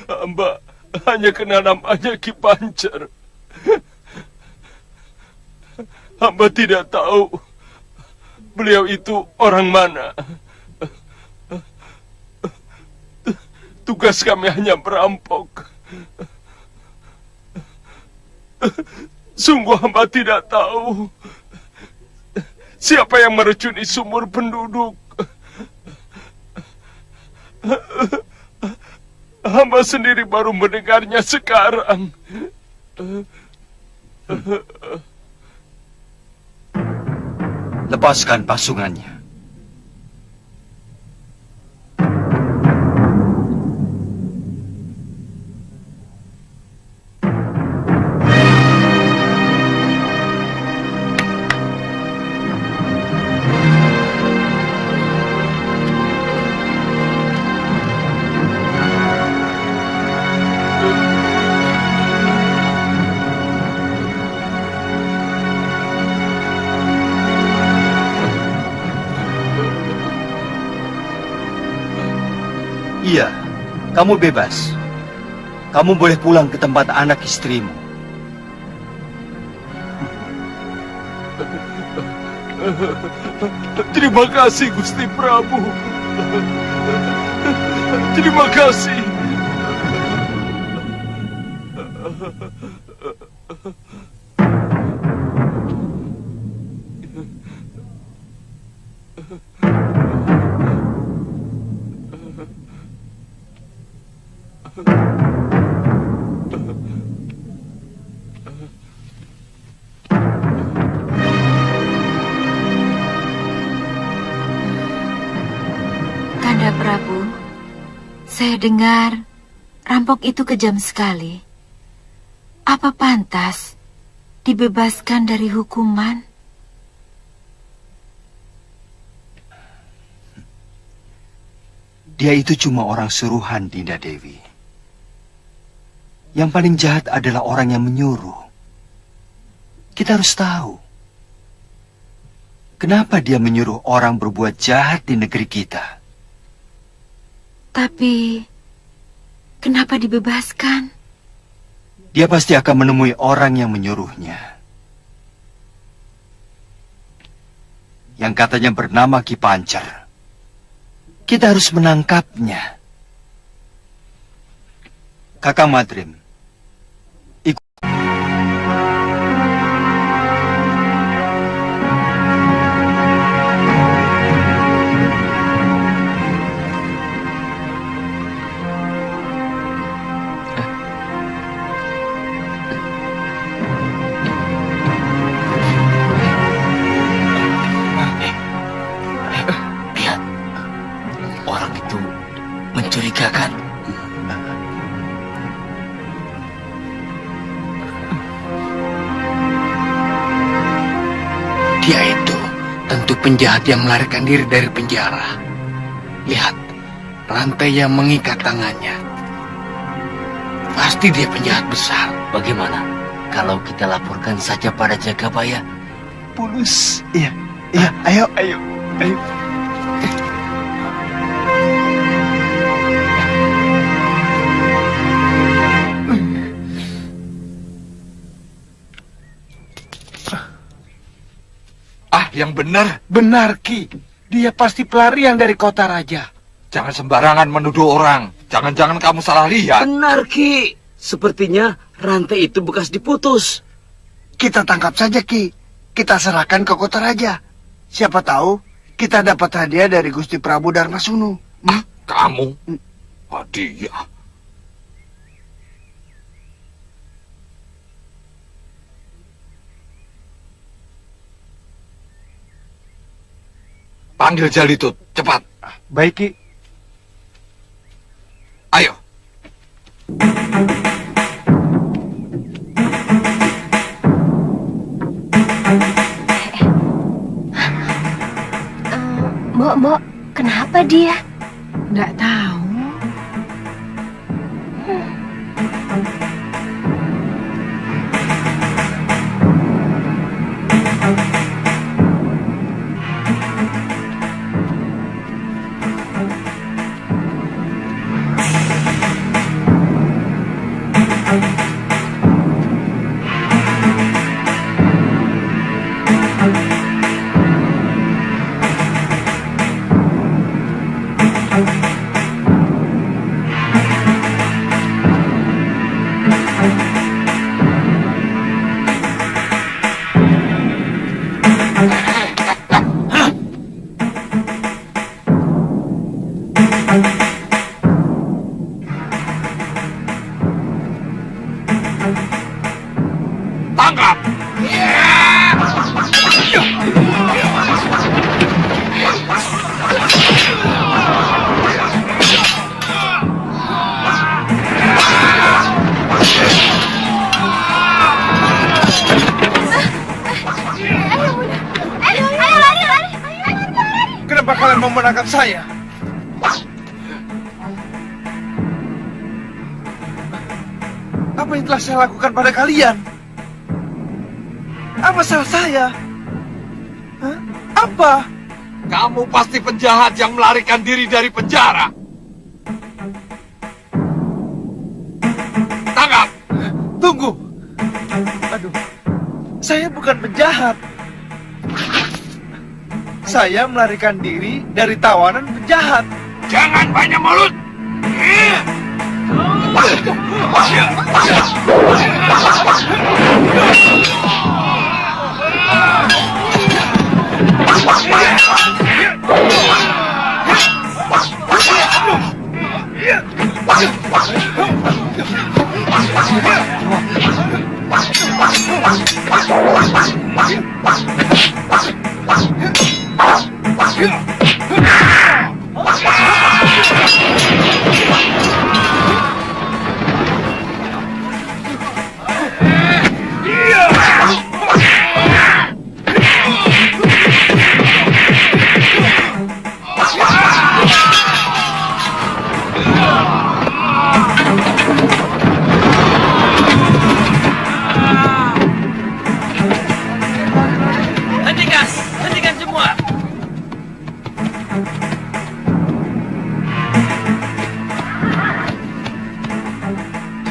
Hamba hanya kenal namanya Ki Pancer. Hamba tidak tahu beliau itu orang mana. Tugas kami hanya merampok. Sungguh hamba tidak tahu siapa yang meracuni sumur penduduk. Hamba sendiri baru mendengarnya sekarang. Lepaskan pasungannya. Iya, kamu bebas. Kamu boleh pulang ke tempat anak istrimu. Terima kasih, Gusti Prabu. Terima kasih. Nanda Prabu, saya dengar rampok itu kejam sekali. Apa pantas dibebaskan dari hukuman? Dia itu cuma orang suruhan, Dinda Dewi. Yang paling jahat adalah orang yang menyuruh. Kita harus tahu. Kenapa dia menyuruh orang berbuat jahat di negeri kita? Tapi, kenapa dibebaskan? Dia pasti akan menemui orang yang menyuruhnya. Yang katanya bernama Ki Pancer. Kita harus menangkapnya. Kakang Madrim, ikut. Lihat, orang itu mencurigakan. Dia itu tentu penjahat yang melarikan diri dari penjara. Lihat, rantai yang mengikat tangannya. Pasti dia penjahat besar. Bagaimana kalau kita laporkan saja pada Jagabaya? Pulus. Iya, ayo. Yang benar. Benar, Ki. Dia pasti pelarian dari kota raja. Jangan sembarangan menuduh orang. Jangan-jangan kamu salah lihat. Benar, Ki. Sepertinya rantai itu bekas diputus. Kita tangkap saja, Ki. Kita serahkan ke kota raja. Siapa tahu kita dapat hadiah dari Gusti Prabu Darmasunu. Kamu? Hadiah? Panggil Jalitut, cepat. Baik, Ki. Ayo. Mbok, kenapa dia? Nggak tahu. Tangkap! Ayo lari. Kenapa kalian mau menangkap saya? Apa yang telah saya lakukan pada kalian? Apa salah saya? Hah? Apa? Kamu pasti penjahat yang melarikan diri dari penjara. Tangkap! Tunggu. Aduh. Saya bukan penjahat. Saya melarikan diri dari tawanan penjahat. Jangan banyak mulut! Yeah.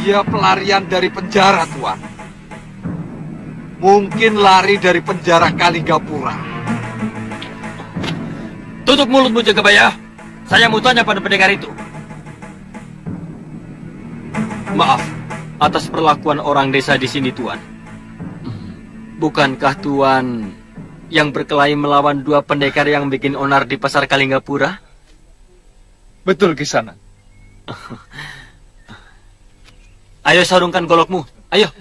Dia pelarian dari penjara, Tuan. Mungkin lari dari penjara Kalinggapura. Tutup mulutmu, Jagabaya. Saya mau tanya pada pendekar itu. Maaf atas perlakuan orang desa di sini, Tuan. Bukankah Tuan yang berkelahi melawan dua pendekar yang bikin onar di pasar Kalinggapura? Betul, Kisanak. Ayo sarungkan golokmu, ayo.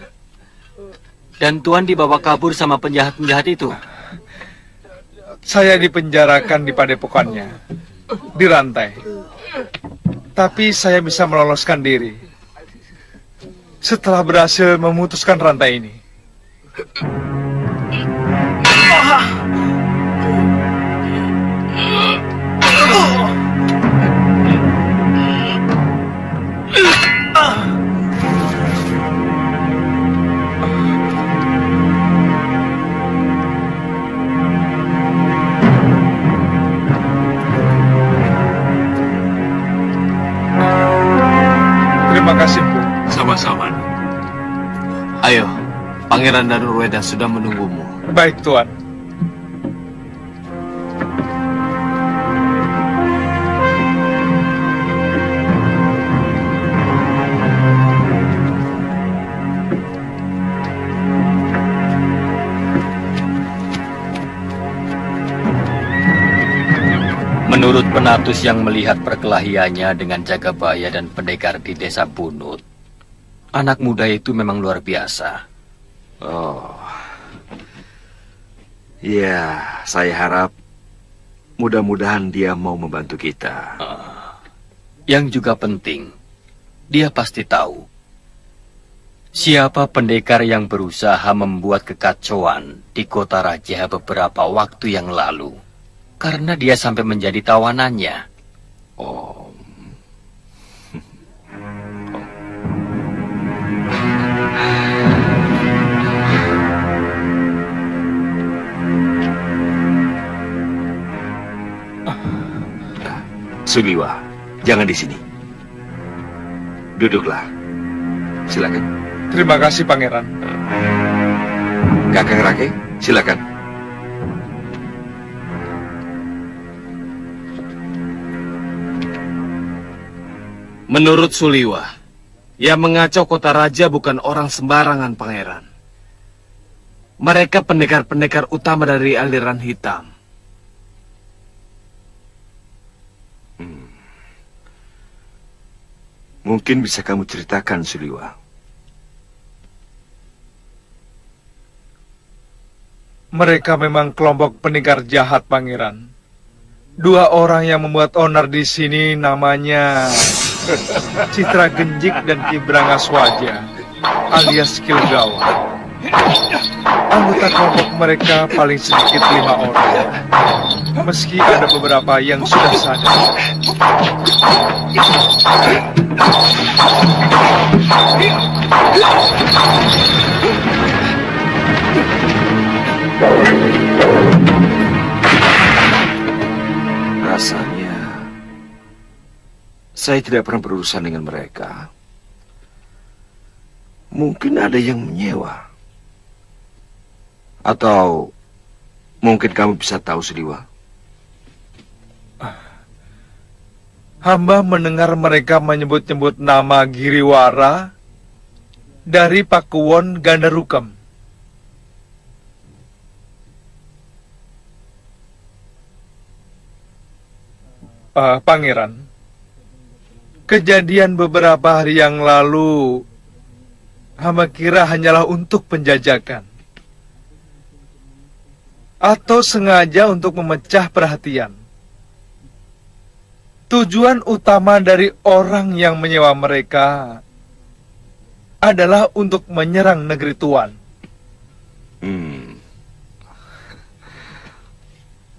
Dan Tuan dibawa kabur sama penjahat-penjahat itu. Saya dipenjarakan di padepokannya, dirantai. Tapi saya bisa meloloskan diri setelah berhasil memutuskan rantai ini. Terima kasih, Bu. Sama-sama. Ayo, Pangeran dan Urweda sudah menunggumu. Baik, Tuan. Menurut penatus yang melihat perkelahiannya dengan Jagabaya dan pendekar di desa Bunut, anak muda itu memang luar biasa. Oh. Ya, saya harap mudah-mudahan dia mau membantu kita. Yang juga penting, dia pasti tahu siapa pendekar yang berusaha membuat kekacauan di kota Raja beberapa waktu yang lalu. Karena dia sampai menjadi tawanannya. Oh. Suliwa, jangan di sini. Duduklah. Silakan. Terima kasih, Pangeran. Kakang Rake, silakan. Menurut Suliwa, yang mengacau kota raja bukan orang sembarangan, Pangeran. Mereka pendekar-pendekar utama dari aliran hitam. Mungkin bisa kamu ceritakan, Suliwa. Mereka memang kelompok pendekar jahat, Pangeran. Dua orang yang membuat onar di sini namanya Citra Genjik dan Ki Brangaswaja, alias Kilgawa. Anggota kelompok mereka paling sedikit 5 orang, meski ada beberapa yang sudah sadar. Rasanya saya tidak pernah berurusan dengan mereka. Mungkin ada yang menyewa. Atau mungkin kamu bisa tahu, Suliwa. Hamba mendengar mereka menyebut-nyebut nama Giriwara dari Pakuwon Gandarukam. Pangeran, kejadian beberapa hari yang lalu hamba kira hanyalah untuk penjajakan atau sengaja untuk memecah perhatian. Tujuan utama dari orang yang menyewa mereka adalah untuk menyerang negeri Tuan.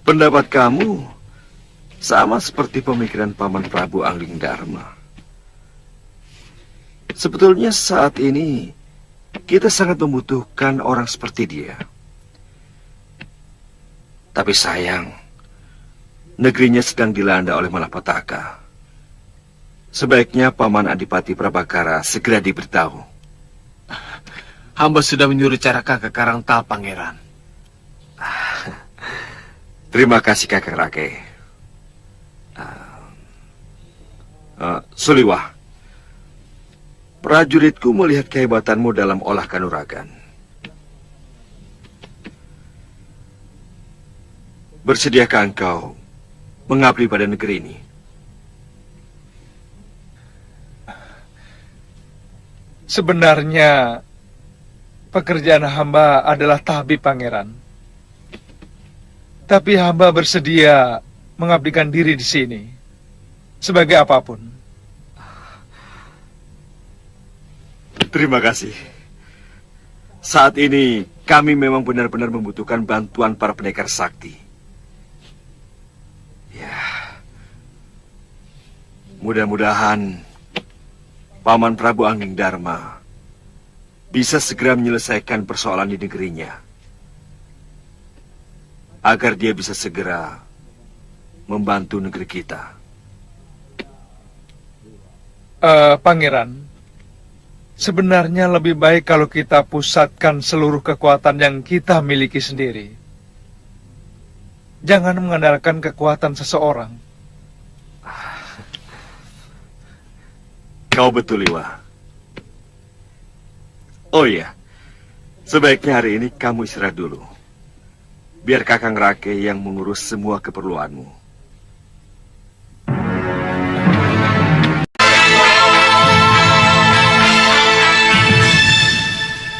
Pendapat kamu sama seperti pemikiran Paman Prabu Angling Dharma. Sebetulnya saat ini kita sangat membutuhkan orang seperti dia. Tapi sayang, negerinya sedang dilanda oleh malapetaka. Sebaiknya Paman Adipati Prabakara segera diberitahu. Hamba sudah menyuruh Caraka ke Karangtal, Pangeran. Terima kasih Kakang Rake. Suliwah, prajuritku melihat kehebatanmu dalam olah kanuragan. Bersediakah engkau mengabdi pada negeri ini? Sebenarnya pekerjaan hamba adalah tabib, Pangeran. Tapi hamba bersedia mengabdikan diri di sini sebagai apapun. Terima kasih. Saat ini kami memang benar-benar membutuhkan bantuan para pendekar sakti. Ya, mudah-mudahan Paman Prabu Angging Dharma bisa segera menyelesaikan persoalan di negerinya, agar dia bisa segera membantu negeri kita. Pangeran, sebenarnya lebih baik kalau kita pusatkan seluruh kekuatan yang kita miliki sendiri. Jangan mengandalkan kekuatan seseorang. Kau betul, Liwa. Oh iya, sebaiknya hari ini kamu istirahat dulu. Biar Kakang Rake yang mengurus semua keperluanmu.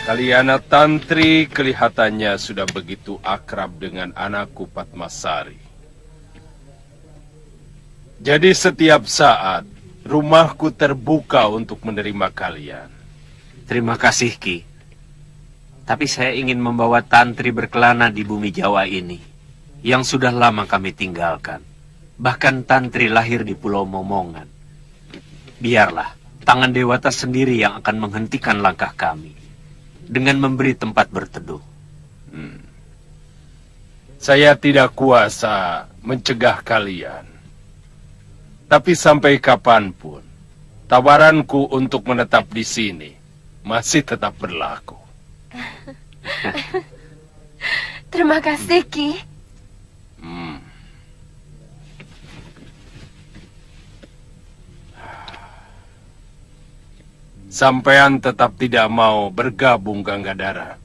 Kaliana Tantri kelihatannya sudah begitu akrab dengan anakku Padmasari. Jadi setiap saat rumahku terbuka untuk menerima kalian. Terima kasih, Ki. Tapi saya ingin membawa Tantri berkelana di bumi Jawa ini, yang sudah lama kami tinggalkan. Bahkan Tantri lahir di Pulau Momongan. Biarlah tangan Dewata sendiri yang akan menghentikan langkah kami, dengan memberi tempat berteduh. Saya tidak kuasa mencegah kalian. Tapi sampai kapanpun, tawaranku untuk menetap di sini masih tetap berlaku. Terima kasih, Ki. Sampean tetap tidak mau bergabung, Ganggadara.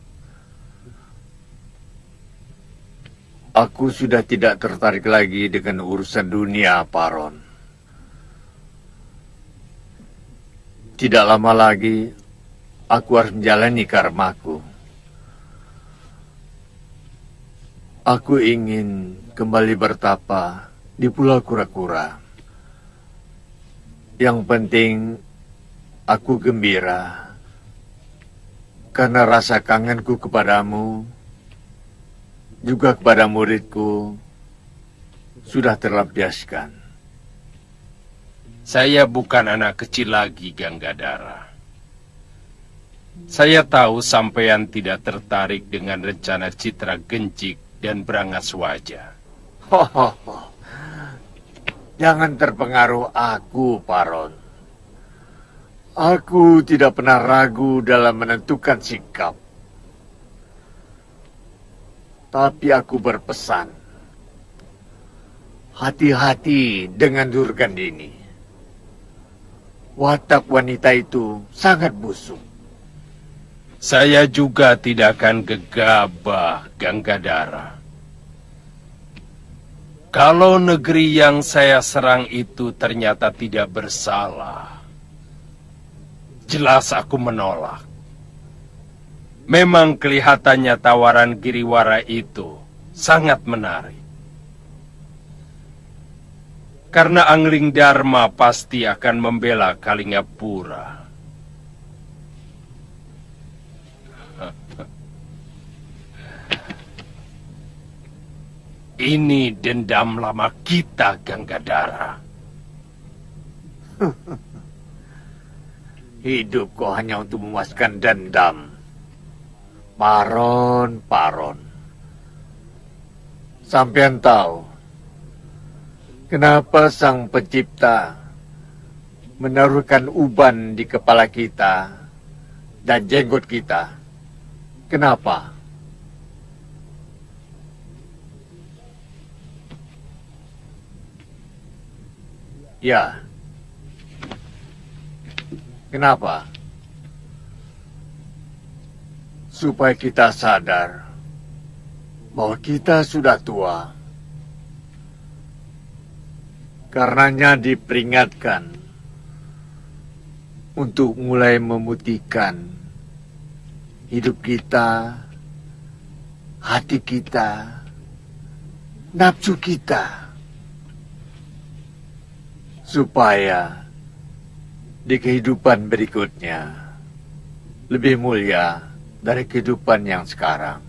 Aku sudah tidak tertarik lagi dengan urusan dunia, Paron. Tidak lama lagi, aku harus menjalani karmaku. Aku ingin kembali bertapa di Pulau Kura-Kura. Yang penting, aku gembira karena rasa kangenku kepadamu, juga kepada muridku, sudah terlampiaskan. Saya bukan anak kecil lagi, Ganggadara. Saya tahu sampean tidak tertarik dengan rencana Citra Gencik dan Brangas Wajah. Jangan terpengaruh aku, Paron. Aku tidak pernah ragu dalam menentukan sikap. Tapi aku berpesan, hati-hati dengan Durgandini. Watak wanita itu sangat busuk. Saya juga tidak akan gegabah, Ganggadara. Kalau negeri yang saya serang itu ternyata tidak bersalah, jelas aku menolak. Memang kelihatannya tawaran Giriwara itu sangat menarik. Karena Angling Dharma pasti akan membela Kalingapura. Ini dendam lama kita, Ganggadara. Hidup kok hanya untuk memuaskan dendam. Paron. Sampean tahu kenapa Sang Pencipta menaruhkan uban di kepala kita dan jenggot kita. Kenapa? Ya. Kenapa? Supaya kita sadar bahwa kita sudah tua. Karenanya diperingatkan untuk mulai memutihkan hidup kita, hati kita, nafsu kita, supaya di kehidupan berikutnya lebih mulia dari kehidupan yang sekarang.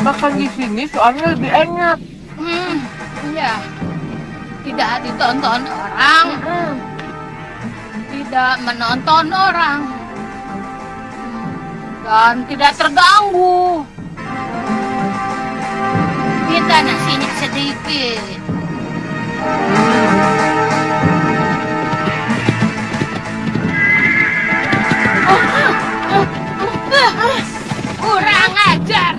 Makan di sini soalnya lebih enak. Iya. Tidak ditonton orang. Tidak menonton orang. Dan tidak terganggu. Minta nasinya sedikit. Kurang ajar.